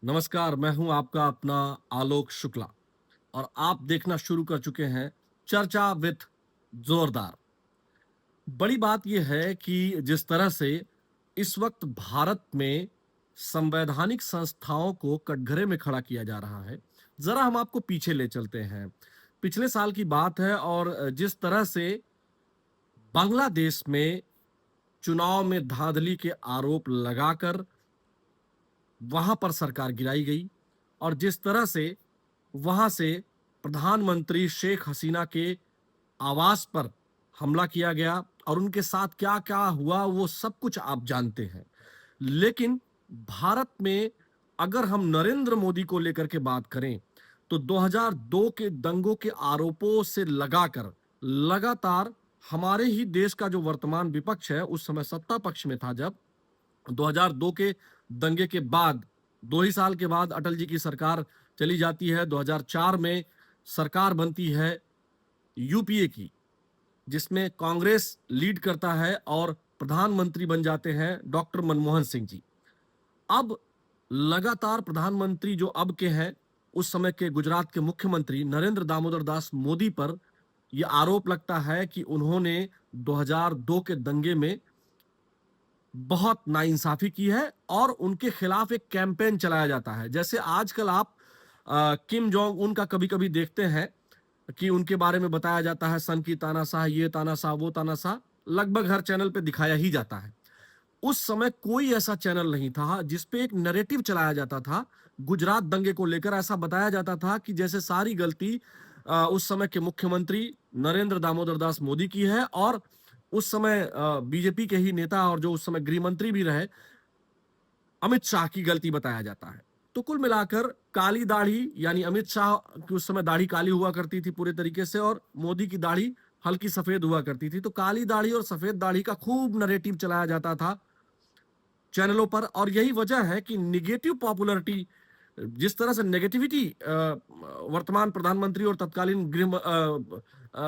नमस्कार, मैं हूं आपका अपना आलोक शुक्ला और आप देखना शुरू कर चुके हैं चर्चा विथ जोरदार। बड़ी बात यह है कि जिस तरह से इस वक्त भारत में संवैधानिक संस्थाओं को कटघरे में खड़ा किया जा रहा है, जरा हम आपको पीछे ले चलते हैं। पिछले साल की बात है और जिस तरह से बांग्लादेश में चुनाव में धांधली के आरोप लगाकर वहां पर सरकार गिराई गई और जिस तरह से वहां से प्रधानमंत्री शेख हसीना के आवास पर हमला किया गया और उनके साथ क्या क्या हुआ वो सब कुछ आप जानते हैं। लेकिन भारत में अगर हम नरेंद्र मोदी को लेकर के बात करें तो 2002 के दंगों के आरोपों से लगाकर लगातार हमारे ही देश का जो वर्तमान विपक्ष है उस समय सत्ता पक्ष में था। जब 2002 के दंगे के बाद 2 ही साल के बाद अटल जी की सरकार चली जाती है, 2004 में सरकार बनती है यूपीए की, जिसमें कांग्रेस लीड करता है और प्रधानमंत्री बन जाते हैं डॉक्टर मनमोहन सिंह जी। अब लगातार प्रधानमंत्री जो अब के हैं, उस समय के गुजरात के मुख्यमंत्री नरेंद्र दामोदर दास मोदी पर यह आरोप लगता है कि उन्होंने 2002 के दंगे में बहुत नाइंसाफी की है और उनके खिलाफ एक कैंपेन चलाया जाता है। जैसे आजकल आप किम जोंग उन का कभी कभी देखते हैं कि उनके बारे में बताया जाता है, सन की तानाशाह, ये तानाशाह, वो तानाशाह, लगभग हर चैनल पे दिखाया ही जाता है। उस समय कोई ऐसा चैनल नहीं था जिसपे एक नैरेटिव चलाया जाता था गुजरात दंगे को लेकर। ऐसा बताया जाता था कि जैसे सारी गलती उस समय के मुख्यमंत्री नरेंद्र दामोदर दास मोदी की है और उस समय बीजेपी के ही नेता और जो उस समय गृह मंत्री भी रहे अमित शाह की गलती बताया जाता है। तो कुल मिलाकर काली दाढ़ी, यानी अमित शाह की उस समय दाढ़ी काली हुआ करती थी पूरे तरीके से और मोदी की दाढ़ी हल्की सफेद हुआ करती थी। तो काली दाढ़ी और सफेद दाढ़ी का खूब नैरेटिव चलाया जाता था चैनलों पर और यही वजह है कि निगेटिव पॉपुलैरिटी, जिस तरह से नेगेटिविटी वर्तमान प्रधानमंत्री और तत्कालीन गृह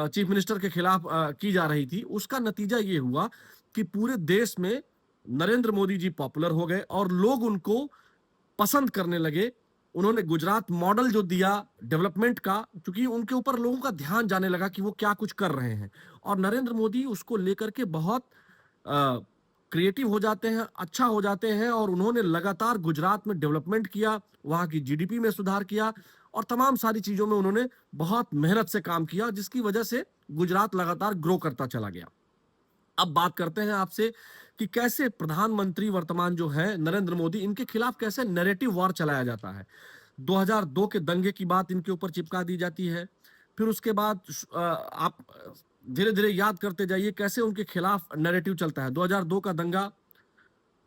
चीफ मिनिस्टर के खिलाफ की जा रही थी, उसका नतीजा ये हुआ कि पूरे देश में नरेंद्र मोदी जी पॉपुलर हो गए और लोग उनको पसंद करने लगे। उन्होंने गुजरात मॉडल जो दिया डेवलपमेंट का, क्योंकि उनके ऊपर लोगों का ध्यान जाने लगा कि वो क्या कुछ कर रहे हैं और नरेंद्र मोदी उसको लेकर के बहुत क्रिएटिव हो जाते हैं, अच्छा हो जाते हैं और उन्होंने लगातार गुजरात में डेवलपमेंट किया, वहां की जीडीपी में सुधार किया और तमाम सारी चीजों में उन्होंने बहुत मेहनत से काम किया, जिसकी वजह से गुजरात लगातार ग्रो करता चला गया। अब बात करते हैं आपसे कि कैसे प्रधानमंत्री वर्तमान जो है नरेंद्र मोदी, इनके खिलाफ कैसे नैरेटिव वॉर चलाया जाता है। 2002 के दंगे की बात इनके ऊपर चिपका दी जाती है। फिर उसके बाद आप धीरे धीरे याद करते जाइए कैसे उनके खिलाफ नैरेटिव चलता है। 2002 का दंगा,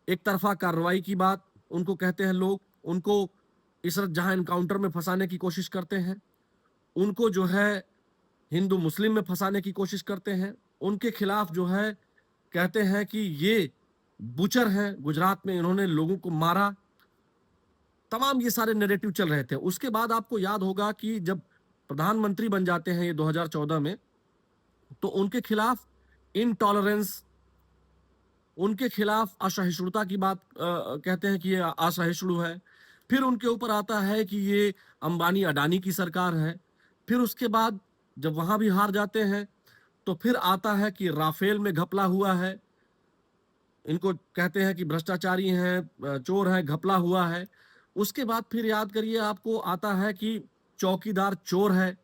एक तरफा कार्रवाई की बात उनको कहते हैं लोग, उनको इशरत जहां एनकाउंटर में फंसाने की कोशिश करते हैं, उनको जो है हिंदू मुस्लिम में फंसाने की कोशिश करते हैं, उनके खिलाफ जो है कहते हैं कि ये बुचर हैं, गुजरात में इन्होंने लोगों को मारा। तमाम ये सारे नैरेटिव चल रहे थे। उसके बाद आपको याद होगा कि जब प्रधानमंत्री बन जाते हैं ये 2014 में, तो उनके खिलाफ इनटॉलरेंस, उनके खिलाफ असहिष्णुता की बात कहते हैं कि ये असहिष्णु है। फिर उनके ऊपर आता है कि ये अंबानी अडानी की सरकार है। फिर उसके बाद जब वहां भी हार जाते हैं तो फिर आता है कि राफेल में घपला हुआ है, इनको कहते हैं कि भ्रष्टाचारी हैं, चोर हैं, घपला हुआ है। उसके बाद फिर याद करिए आपको आता है कि चौकीदार चोर है।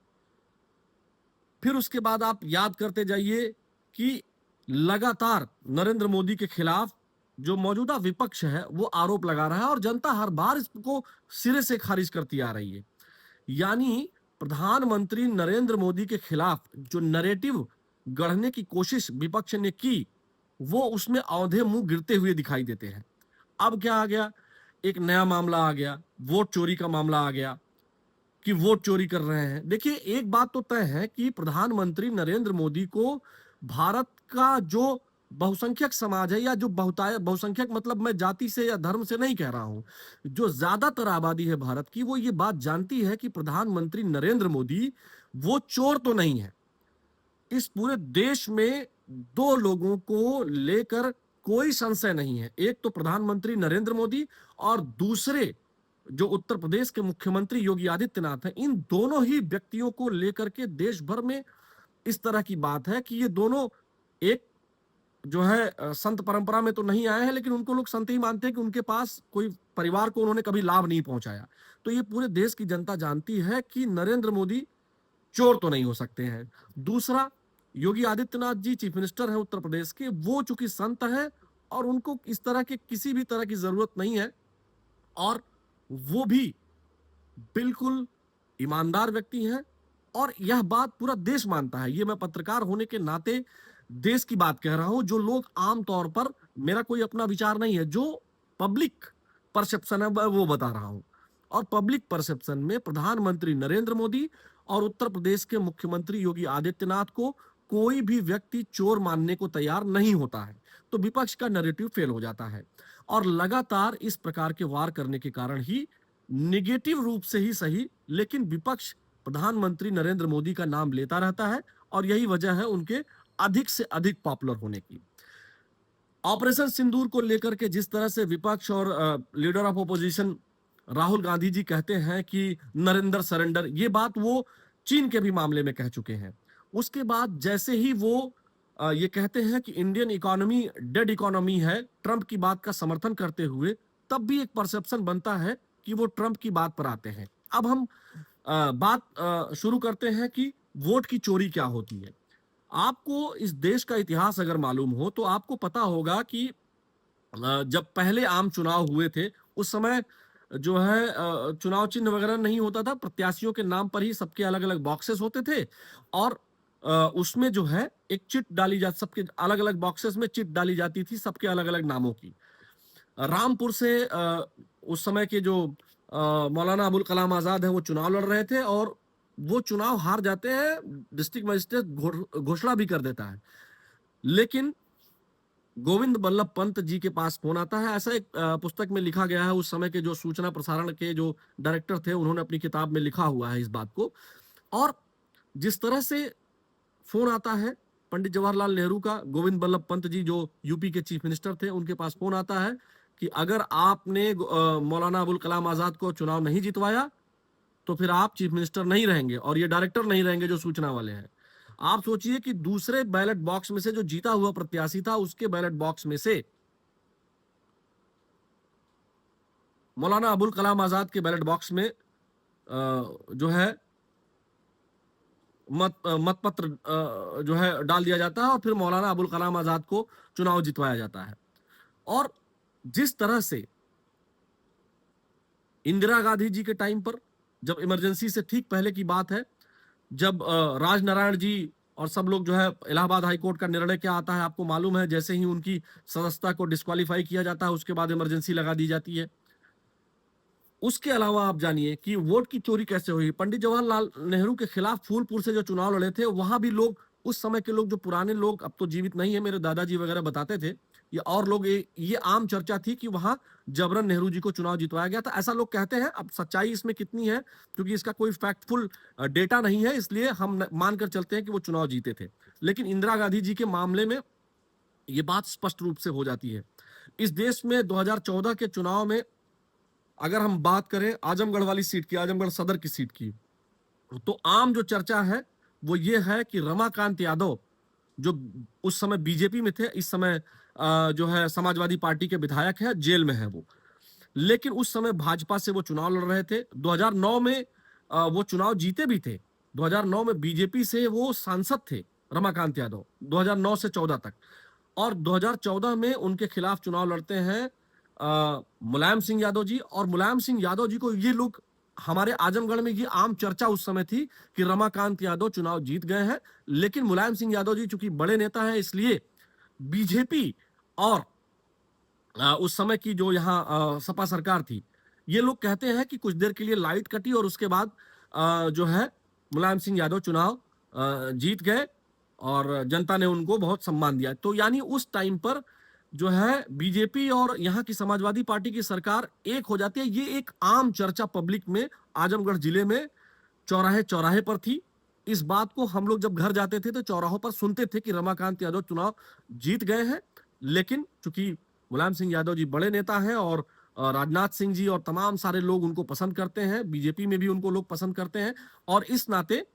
फिर उसके बाद आप याद करते जाइए कि लगातार नरेंद्र मोदी के खिलाफ जो मौजूदा विपक्ष है वो आरोप लगा रहा है और जनता हर बार इसको सिरे से खारिज करती आ रही है। यानी प्रधानमंत्री नरेंद्र मोदी के खिलाफ जो नैरेटिव गढ़ने की कोशिश विपक्ष ने की, वो उसमें औंधे मुंह गिरते हुए दिखाई देते हैं। अब क्या आ गया, एक नया मामला आ गया, वोट चोरी का मामला आ गया कि वोट चोरी कर रहे हैं। देखिए, एक बात तो तय है कि प्रधानमंत्री नरेंद्र मोदी को भारत का जो बहुसंख्यक समाज है, या जो बहुताय बहुसंख्यक मतलब मैं जाति से या धर्म से नहीं कह रहा हूं, जो ज्यादातर आबादी है भारत की, वो ये बात जानती है कि प्रधानमंत्री नरेंद्र मोदी वो चोर तो नहीं है। इस पूरे देश में दो लोगों को लेकर कोई संशय नहीं है, एक तो प्रधानमंत्री नरेंद्र मोदी और दूसरे जो उत्तर प्रदेश के मुख्यमंत्री योगी आदित्यनाथ हैं, इन दोनों ही व्यक्तियों को लेकर के देश भर में इस तरह की बात है कि ये दोनों एक जो है संत परंपरा में तो नहीं आए हैं, लेकिन उनको लोग संत ही मानते हैं कि उनके पास कोई परिवार को उन्होंने कभी लाभ नहीं पहुंचाया। तो ये पूरे देश की जनता जानती है कि नरेंद्र मोदी चोर तो नहीं हो सकते हैं। दूसरा, योगी आदित्यनाथ जी चीफ मिनिस्टर हैं उत्तर प्रदेश के, वो चूंकि संत हैं और उनको इस तरह के किसी भी तरह की जरूरत नहीं है, और वो भी बिल्कुल ईमानदार व्यक्ति हैं, और यह बात पूरा देश मानता है। ये मैं पत्रकार होने के नाते देश की बात कह रहा हूं। जो लोग आम तौर पर, मेरा कोई अपना विचार नहीं है, जो पब्लिक परसेप्शन है वो बता रहा हूं। और पब्लिक परसेप्शन में प्रधानमंत्री नरेंद्र मोदी और उत्तर प्रदेश के मुख्यमंत्री योगी आदित्यनाथ को कोई भी व्यक्ति चोर मानने को तैयार नहीं होता है। तो विपक्ष का नैरेटिव फेल हो जाता है, और लगातार इस प्रकार के वार करने के कारण ही, निगेटिव रूप से ही सही, लेकिन विपक्ष प्रधानमंत्री नरेंद्र मोदी का नाम लेता रहता है, और यही वजह है उनके अधिक से अधिक पॉपुलर होने की। ऑपरेशन सिंदूर को लेकर के जिस तरह से विपक्ष और leader of opposition Rahul Gandhi ji कहते हैं कि नरेंद्र सरेंडर, ये बात वो चीन के भी मामले में कह चुके हैं। उसके बाद जैसे ही वो ये कहते हैं कि इंडियन इकोनॉमी डेड इकोनॉमी है, ट्रंप की बात का समर्थन करते हुए, तब भी एक परसेप्शन बनता है कि वो ट्रंप की बात पर आते हैं। अब हम बात शुरू करते हैं कि वोट की चोरी क्या होती है। आपको इस देश का इतिहास अगर मालूम हो तो आपको पता होगा कि जब पहले आम चुनाव हुए थे, उस समय जो है चुनाव चिन्ह वगैरह नहीं होता था, प्रत्याशियों के नाम पर ही सबके अलग अलग बॉक्सेस होते थे, और उसमें जो है एक चिट डाली जाती, सबके अलग अलग बॉक्सेस में चिट डाली जाती थी सबके अलग अलग नामों की। रामपुर से उस समय के जो मौलाना अबुल कलाम आजाद हैं वो चुनाव लड़ रहे थे, और वो चुनाव हार जाते हैं, डिस्ट्रिक्ट मजिस्ट्रेट घोषणा भी कर देता है। लेकिन गोविंद बल्लभ पंत जी के पास फोन आता है, ऐसा एक पुस्तक में लिखा गया है, उस समय के जो सूचना प्रसारण के जो डायरेक्टर थे उन्होंने अपनी किताब में लिखा हुआ है इस बात को। और जिस तरह से फोन आता है पंडित जवाहरलाल नेहरू का, गोविंद बल्लभ पंत जी जो यूपी के चीफ मिनिस्टर थे, उनके पास फोन आता है कि अगर आपने मौलाना अबुल कलाम आजाद को चुनाव नहीं जितवाया तो फिर आप चीफ मिनिस्टर नहीं रहेंगे, और ये डायरेक्टर नहीं रहेंगे जो सूचना वाले हैं। आप सोचिए कि दूसरे बैलेट बॉक्स में से जो जीता हुआ प्रत्याशी था, उसके बैलेट बॉक्स में से मौलाना अबुल कलाम आजाद के बैलेट बॉक्स में जो है मतपत्र जो है डाल दिया जाता है, और फिर मौलाना अबुल कलाम आजाद को चुनाव जितवाया जाता है। और जिस तरह से इंदिरा गांधी जी के टाइम पर, जब इमरजेंसी से ठीक पहले की बात है, जब राजनारायण जी और सब लोग जो है, इलाहाबाद हाईकोर्ट का निर्णय क्या आता है आपको मालूम है, जैसे ही उनकी सदस्यता को डिस्क्वालीफाई किया जाता है उसके बाद इमरजेंसी लगा दी जाती है। उसके अलावा आप जानिए कि वोट की चोरी कैसे हुई। पंडित जवाहरलाल नेहरू के खिलाफ फूलपुर से जो चुनाव लड़े थे, वहां भी लोग, उस समय के लोग, जो पुराने लोग अब तो जीवित नहीं है, मेरे दादाजी वगैरह बताते थे, ये और लोग, ये आम चर्चा थी कि वहां जबरन नेहरू जी को चुनाव जितवाया गया था, ऐसा लोग कहते हैं। अब सच्चाई इसमें कितनी है, क्योंकि इसका कोई फैक्टफुल डेटा नहीं है, इसलिए हम मानकर चलते हैं कि वो चुनाव जीते थे। लेकिन इंदिरा गांधी जी के मामले में ये बात स्पष्ट रूप से हो जाती है। इस देश में 2014 के चुनाव में अगर हम बात करें आजमगढ़ वाली सीट की, आजमगढ़ सदर की सीट की, तो आम जो चर्चा है वो ये है कि रमाकांत यादव, जो उस समय बीजेपी में थे, इस समय जो है समाजवादी पार्टी के विधायक है, जेल में है वो, लेकिन उस समय भाजपा से वो चुनाव लड़ रहे थे। 2009 में वो चुनाव जीते भी थे। 2009 में बीजेपी से वो सांसद थे रमाकांत यादव, 2009 से 14 तक। और 2014 में उनके खिलाफ चुनाव लड़ते हैं मुलायम सिंह यादव जी, और मुलायम सिंह यादव जी को, ये लोग, हमारे आजमगढ़ में ये आम चर्चा उस समय थी कि रमाकांत यादव चुनाव जीत गए हैं, लेकिन मुलायम सिंह यादव जी चूंकि बड़े नेता हैं, इसलिए बीजेपी और उस समय की जो यहाँ सपा सरकार थी, ये लोग कहते हैं कि कुछ देर के लिए लाइट कटी, और उसके बाद जो है मुलायम सिंह यादव चुनाव जीत गए, और जनता ने उनको बहुत सम्मान दिया। तो यानी उस टाइम पर जो है बीजेपी और यहाँ की समाजवादी पार्टी की सरकार एक हो जाती है। ये एक आम चर्चा पब्लिक में आजमगढ़ जिले में चौराहे चौराहे पर थी। इस बात को हम लोग जब घर जाते थे तो चौराहों पर सुनते थे कि रमाकांत यादव चुनाव जीत गए हैं, लेकिन चूंकि मुलायम सिंह यादव जी बड़े नेता हैं और राजनाथ सिंह जी और तमाम सारे लोग उनको पसंद करते हैं, बीजेपी में भी उनको लोग पसंद करते हैं। और इस नाते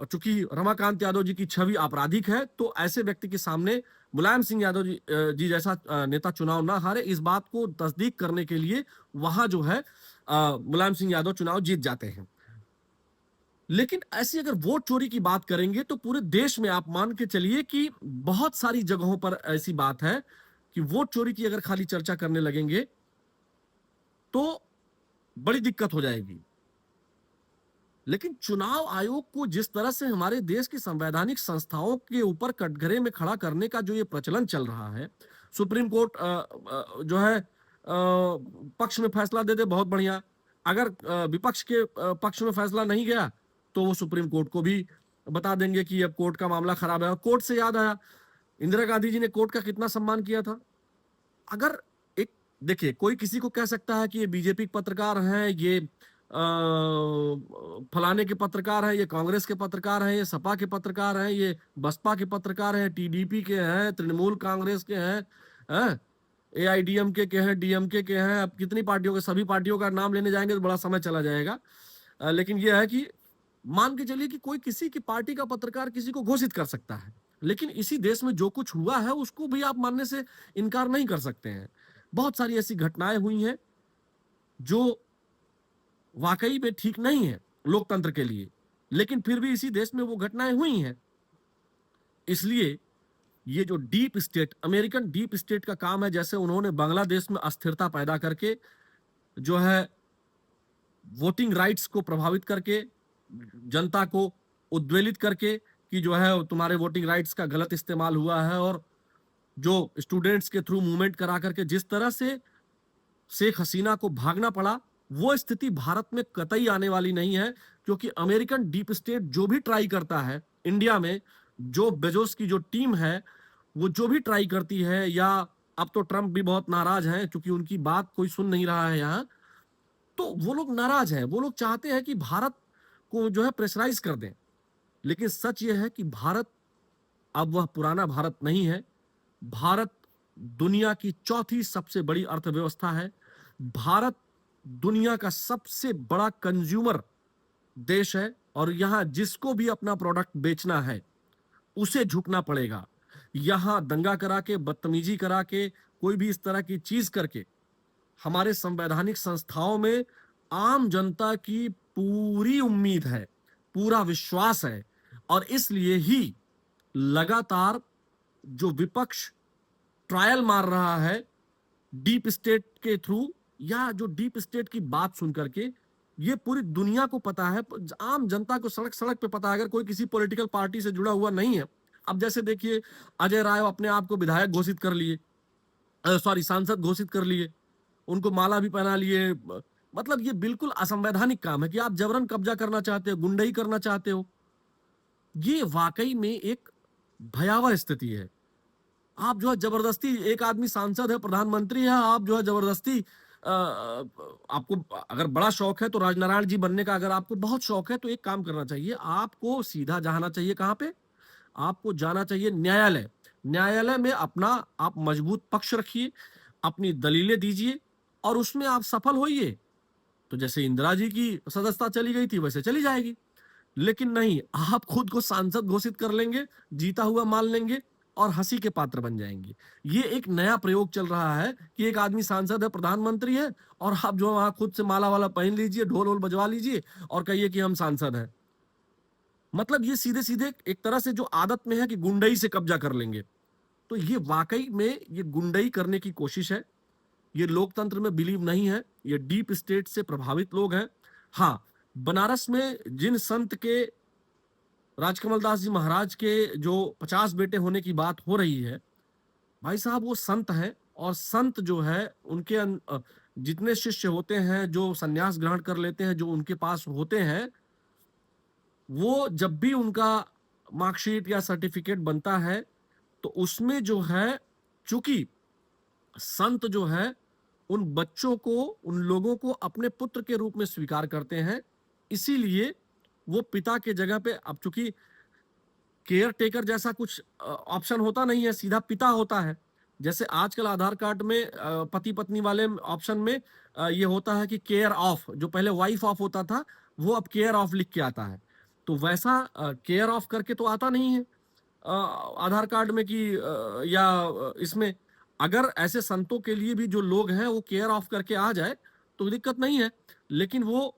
चूंकि रमाकांत यादव जी की छवि आपराधिक है, तो ऐसे व्यक्ति के सामने मुलायम सिंह यादव जी जैसा नेता चुनाव ना हारे, इस बात को तस्दीक करने के लिए वहां जो है मुलायम सिंह यादव चुनाव जीत जाते हैं। लेकिन ऐसी अगर वोट चोरी की बात करेंगे तो पूरे देश में आप मान के चलिए कि बहुत सारी जगहों पर ऐसी बात है कि वोट चोरी की अगर खाली चर्चा करने लगेंगे तो बड़ी दिक्कत हो जाएगी। लेकिन चुनाव आयोग को जिस तरह से हमारे देश की संवैधानिक संस्थाओं के ऊपर कटघरे में खड़ा करने का जो ये प्रचलन चल रहा है, सुप्रीम कोर्ट जो है पक्ष में फैसला दे दे, बहुत बढ़िया। अगर विपक्ष के पक्ष में फैसला नहीं गया तो वो सुप्रीम कोर्ट को भी बता देंगे कि अब कोर्ट का मामला खराब है। और कोर्ट से याद आया, इंदिरा गांधी जी ने कोर्ट का कितना सम्मान किया था। अगर एक देखिए, कोई किसी को कह सकता है कि ये बीजेपी के पत्रकार हैं, ये फलाने के पत्रकार हैं, ये कांग्रेस के पत्रकार हैं, ये सपा के पत्रकार हैं, ये बसपा के पत्रकार हैं, टीडीपी के हैं, तृणमूल कांग्रेस के हैं, एआईडीएमके के हैं, डीएमके के हैं। अब कितनी पार्टियों के, सभी पार्टियों का नाम लेने जाएंगे तो बड़ा समय चला जाएगा। लेकिन यह है कि मान के चलिए कि कोई किसी की पार्टी का पत्रकार किसी को घोषित कर सकता है, लेकिन इसी देश में जो कुछ हुआ है उसको भी आप मानने से इनकार नहीं कर सकते हैं। बहुत सारी ऐसी घटनाएं हुई हैं जो वाकई में ठीक नहीं है लोकतंत्र के लिए, लेकिन फिर भी इसी देश में वो घटनाएं हुई हैं। इसलिए ये जो deep state, American deep state का काम है, जैसे उन्होंने बांग्लादेश में अस्थिरता पैदा करके जो है वोटिंग राइट्स को प्रभावित करके, जनता को उद्वेलित करके कि जो है तुम्हारे वोटिंग राइट्स का गलत इस्तेमाल हुआ है, और जो स्टूडेंट्स के थ्रू मूवमेंट करा करके जिस तरह से शेख हसीना को भागना पड़ा, वो स्थिति भारत में कतई आने वाली नहीं है। क्योंकि अमेरिकन डीप स्टेट जो भी ट्राई करता है इंडिया में, जो बेजोस की जो टीम है वो जो भी ट्राई करती है, या अब तो ट्रंप भी बहुत नाराज हैं क्योंकि उनकी बात कोई सुन नहीं रहा है यहाँ, तो वो लोग नाराज हैं। वो लोग चाहते हैं कि भारत को जो है प्रेशराइज कर दें। लेकिन सच ये है कि भारत अब वह पुराना भारत नहीं है। भारत दुनिया की चौथी सबसे बड़ी अर्थव्यवस्था है। भारत दुनिया का सबसे बड़ा कंज्यूमर देश है, और यहां जिसको भी अपना प्रोडक्ट बेचना है उसे झुकना पड़ेगा। यहां दंगा करा के, बदतमीजी करा के, कोई भी इस तरह की चीज करके हमारे संवैधानिक संस्थाओं में आम जनता की पूरी उम्मीद है, पूरा विश्वास है। और इसलिए ही लगातार जो विपक्ष ट्रायल मार रहा है डीप स्टेट के थ्रू, या जो डीप स्टेट की बात सुन करके, ये पूरी दुनिया को पता है, आम जनता को सड़क सड़क पे पता है। अगर कोई किसी पॉलिटिकल पार्टी से जुड़ा हुआ नहीं है, अब जैसे देखिए अजय राय अपने आप को विधायक घोषित कर लिए, सॉरी सांसद घोषित कर लिए, उनको माला भी पहना लिए। मतलब ये बिल्कुल असंवैधानिक काम है कि आप जबरन कब्जा करना चाहते हो, गुंडई करना चाहते हो। ये वाकई में एक भयावह स्थिति है। आप जो है जबरदस्ती, एक आदमी सांसद है, प्रधानमंत्री है, आप जो है जबरदस्ती आपको अगर बड़ा शौक है तो राजनारायण जी बनने का, अगर आपको बहुत शौक है तो एक काम करना चाहिए, आपको सीधा जाना चाहिए कहां पे, आपको जाना चाहिए न्यायालय। न्यायालय में अपना आप मजबूत पक्ष रखिए, अपनी दलीलें दीजिए, और उसमें आप सफल होइए तो जैसे इंदिरा जी की सदस्यता चली गई थी वैसे चली जाएगी। लेकिन नहीं, आप खुद को सांसद घोषित कर लेंगे, जीता हुआ मान लेंगे और हंसी के पात्र बन जाएंगे। ये एक नया प्रयोग चल रहा है कि एक आदमी सांसद है, प्रधानमंत्री है, और आप जो वहां खुद से माला वाला पहन लीजिए, ढोल वोल बजवा लीजिए और कहिए कि हम सांसद हैं। मतलब ये सीधे सीधे एक तरह से जो आदत में है कि गुंडई से कब्जा कर लेंगे। तो ये वाकई में ये गुंडई करने की कोशिश है। ये लोकतंत्र में बिलीव नहीं है, ये डीप स्टेट से प्रभावित लोग हैं। हाँ, बनारस में जिन संत के, राजकमल दास जी महाराज के जो 50 बेटे होने की बात हो रही है, भाई साहब वो संत हैं, और संत जो है उनके जितने शिष्य होते हैं, जो सन्यास ग्रहण कर लेते हैं, जो उनके पास होते हैं, वो जब भी उनका मार्कशीट या सर्टिफिकेट बनता है तो उसमें जो है, चूंकि संत जो है उन बच्चों को, उन लोगों को अपने पुत्र के रूप में स्वीकार करते हैं, इसीलिए वो पिता के जगह पे, अब चूंकि केयर टेकर जैसा कुछ ऑप्शन होता नहीं है, सीधा पिता होता है, जैसे आजकल आधार कार्ड में पति पत्नी वाले ऑप्शन में ये होता है कि केयर ऑफ, जो पहले वाइफ ऑफ होता था वो अब केयर ऑफ लिख के आता है। तो वैसा केयर ऑफ करके तो आता नहीं है आधार कार्ड में कि इसमें अगर ऐसे संतों के लिए भी जो लोग हैं वो केयर ऑफ करके आ जाए तो दिक्कत नहीं है। लेकिन वो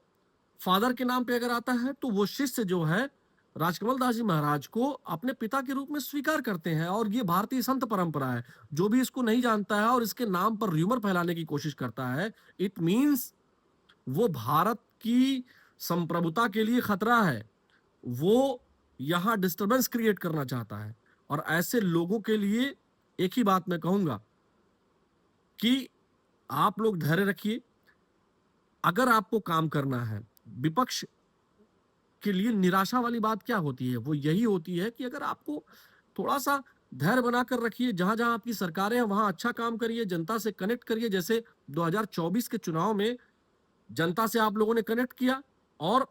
फादर के नाम पे अगर आता है तो वो शिष्य जो है राजकमल दास जी महाराज को अपने पिता के रूप में स्वीकार करते हैं, और ये भारतीय संत परंपरा है। जो भी इसको नहीं जानता है और इसके नाम पर र्यूमर फैलाने की कोशिश करता है, इट मीन्स वो भारत की संप्रभुता के लिए खतरा है। वो यहाँ डिस्टरबेंस क्रिएट करना चाहता है। और ऐसे लोगों के लिए एक ही बात मैं कहूंगा कि आप लोग धैर्य रखिए। अगर आपको काम करना है, विपक्ष के लिए निराशा वाली बात क्या होती है? वो यही होती है कि अगर आपको थोड़ा सा धैर्य बनाकर रखिए, जहां जहां आपकी सरकारें हैं वहां अच्छा काम करिए, जनता से कनेक्ट करिए। जैसे 2024 के चुनाव में जनता से आप लोगों ने कनेक्ट किया और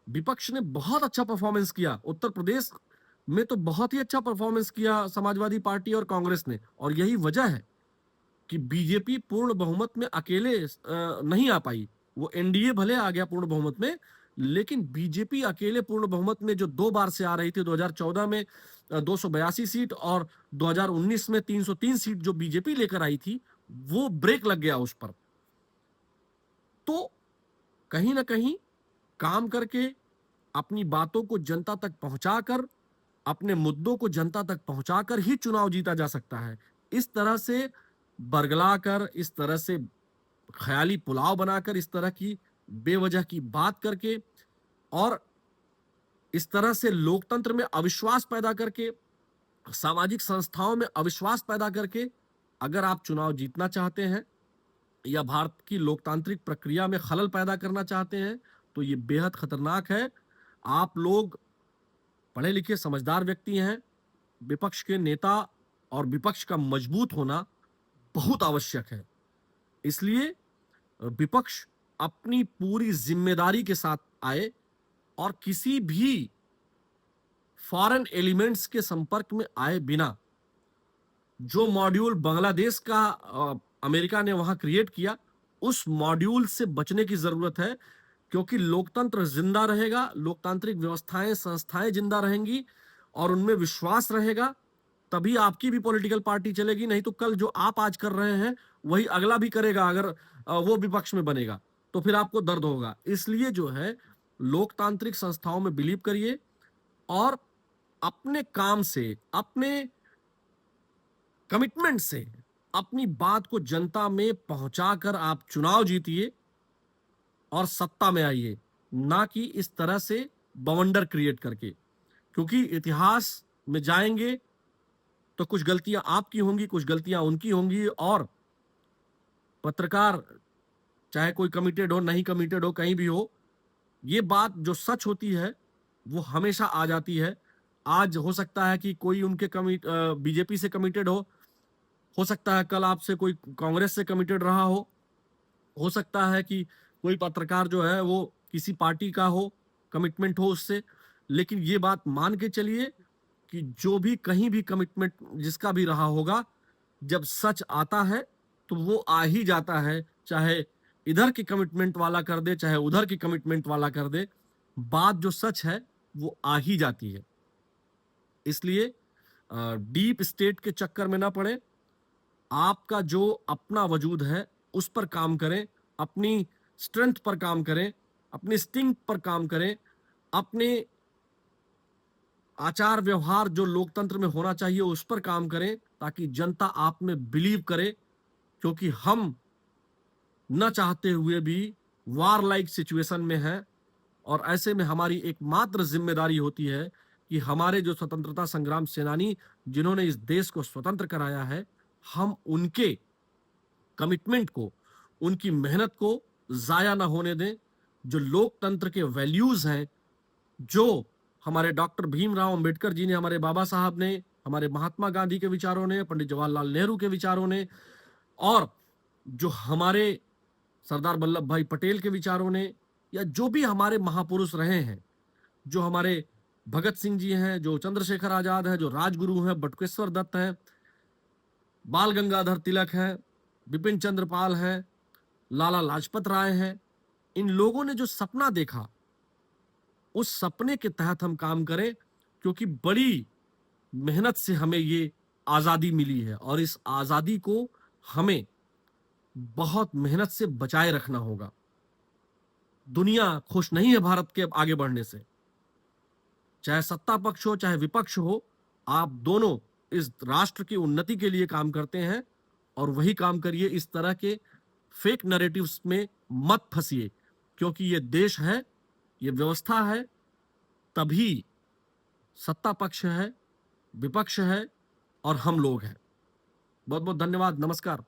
विपक्ष ने बहुत अच्छा परफॉर्मेंस किया। उत्तर प्रदेश में तो बहुत ही अच्छा परफॉर्मेंस किया समाजवादी पार्टी और कांग्रेस ने, और यही वजह है कि बीजेपी पूर्ण बहुमत में अकेले नहीं आ पाई। वो एनडीए भले आ गया पूर्ण बहुमत में, लेकिन बीजेपी अकेले पूर्ण बहुमत में जो 2 बार से आ रही थी, 2014 में 282 सीट और 2019 में 303 सीट जो बीजेपी लेकर आई थी, वो ब्रेक लग गया उस पर। तो कहीं ना कहीं काम करके अपनी बातों को जनता तक पहुंचाकर, अपने मुद्दों को जनता तक पहुंचाकर ही चुनाव जीता जा सकता है। इस तरह से बरगलाकर, इस तरह से ख्याली पुलाव बनाकर, इस तरह की बेवजह की बात करके और इस तरह से लोकतंत्र में अविश्वास पैदा करके, सामाजिक संस्थाओं में अविश्वास पैदा करके अगर आप चुनाव जीतना चाहते हैं या भारत की लोकतांत्रिक प्रक्रिया में खलल पैदा करना चाहते हैं, तो ये बेहद खतरनाक है। आप लोग पढ़े लिखे समझदार व्यक्ति हैं। विपक्ष के नेता और विपक्ष का मजबूत होना बहुत आवश्यक है। इसलिए विपक्ष अपनी पूरी जिम्मेदारी के साथ आए और किसी भी फॉरेन एलिमेंट्स के संपर्क में आए बिना, जो मॉड्यूल बांग्लादेश का अमेरिका ने वहां क्रिएट किया, उस मॉड्यूल से बचने की जरूरत है। क्योंकि लोकतंत्र जिंदा रहेगा, लोकतांत्रिक व्यवस्थाएं संस्थाएं जिंदा रहेंगी और उनमें विश्वास रहेगा, तभी आपकी भी पॉलिटिकल पार्टी चलेगी। नहीं तो कल जो आप आज कर रहे हैं वही अगला भी करेगा। अगर वो विपक्ष में बनेगा तो फिर आपको दर्द होगा। इसलिए जो है, लोकतांत्रिक संस्थाओं में बिलीव करिए और अपने काम से, अपने कमिटमेंट से अपनी बात को जनता में पहुंचाकर आप चुनाव जीतिए और सत्ता में आइए, ना कि इस तरह से बवंडर क्रिएट करके। क्योंकि इतिहास में जाएंगे तो कुछ गलतियां आपकी होंगी, कुछ गलतियां उनकी होंगी, और पत्रकार चाहे कोई कमिटेड हो, नहीं कमिटेड हो, कहीं भी हो, ये बात जो सच होती है वो हमेशा आ जाती है। आज हो सकता है कि कोई उनके बीजेपी से कमिटेड हो सकता है कल आपसे कोई कांग्रेस से कमिटेड रहा हो सकता है कि कोई पत्रकार जो है वो किसी पार्टी का हो, कमिटमेंट हो उससे। लेकिन ये बात मान के चलिए कि जो भी कहीं भी कमिटमेंट जिसका भी रहा होगा, जब सच आता है तो वो आ ही जाता है। चाहे इधर की कमिटमेंट वाला कर दे, चाहे उधर की कमिटमेंट वाला कर दे, बात जो सच है वो आ ही जाती है। इसलिए डीप स्टेट के चक्कर में ना पड़े। आपका जो अपना वजूद है उस पर काम करें, अपनी स्ट्रेंथ पर काम करें, अपने स्टिंग पर काम करें, अपने आचार व्यवहार जो लोकतंत्र में होना चाहिए उस पर काम करें, ताकि जनता आप में बिलीव करे। क्योंकि हम न चाहते हुए भी वार लाइक सिचुएशन में हैं, और ऐसे में हमारी एकमात्र जिम्मेदारी होती है कि हमारे जो स्वतंत्रता संग्राम सेनानी जिन्होंने इस देश को स्वतंत्र कराया है, हम उनके कमिटमेंट को, उनकी मेहनत को जाया ना होने दें। जो लोकतंत्र के वैल्यूज हैं, जो हमारे डॉक्टर भीमराव अंबेडकर जी ने, हमारे बाबा साहब ने, हमारे महात्मा गांधी के विचारों ने, पंडित जवाहरलाल नेहरू के विचारों ने, और जो हमारे सरदार वल्लभ भाई पटेल के विचारों ने, या जो भी हमारे महापुरुष रहे हैं, जो हमारे भगत सिंह जी हैं, जो चंद्रशेखर आजाद हैं, जो राजगुरु हैं, बटुकेश्वर दत्त हैं, बाल गंगाधर तिलक हैं, बिपिन चंद्र पाल हैं, लाला लाजपत राय हैं। इन लोगों ने जो सपना देखा, उस सपने के तहत हम काम करें, क्योंकि बड़ी मेहनत से हमें ये आजादी मिली है और इस आजादी को हमें बहुत मेहनत से बचाए रखना होगा। दुनिया खुश नहीं है भारत के आगे बढ़ने से। चाहे सत्ता पक्ष हो चाहे विपक्ष हो, आप दोनों इस राष्ट्र की उन्नति के लिए काम करते हैं और वही काम करिए। इस तरह के फेक नैरेटिव्स में मत फंसिए, क्योंकि ये देश है, ये व्यवस्था है, तभी सत्ता पक्ष है, विपक्ष है और हम लोग हैं। बहुत बहुत धन्यवाद। नमस्कार।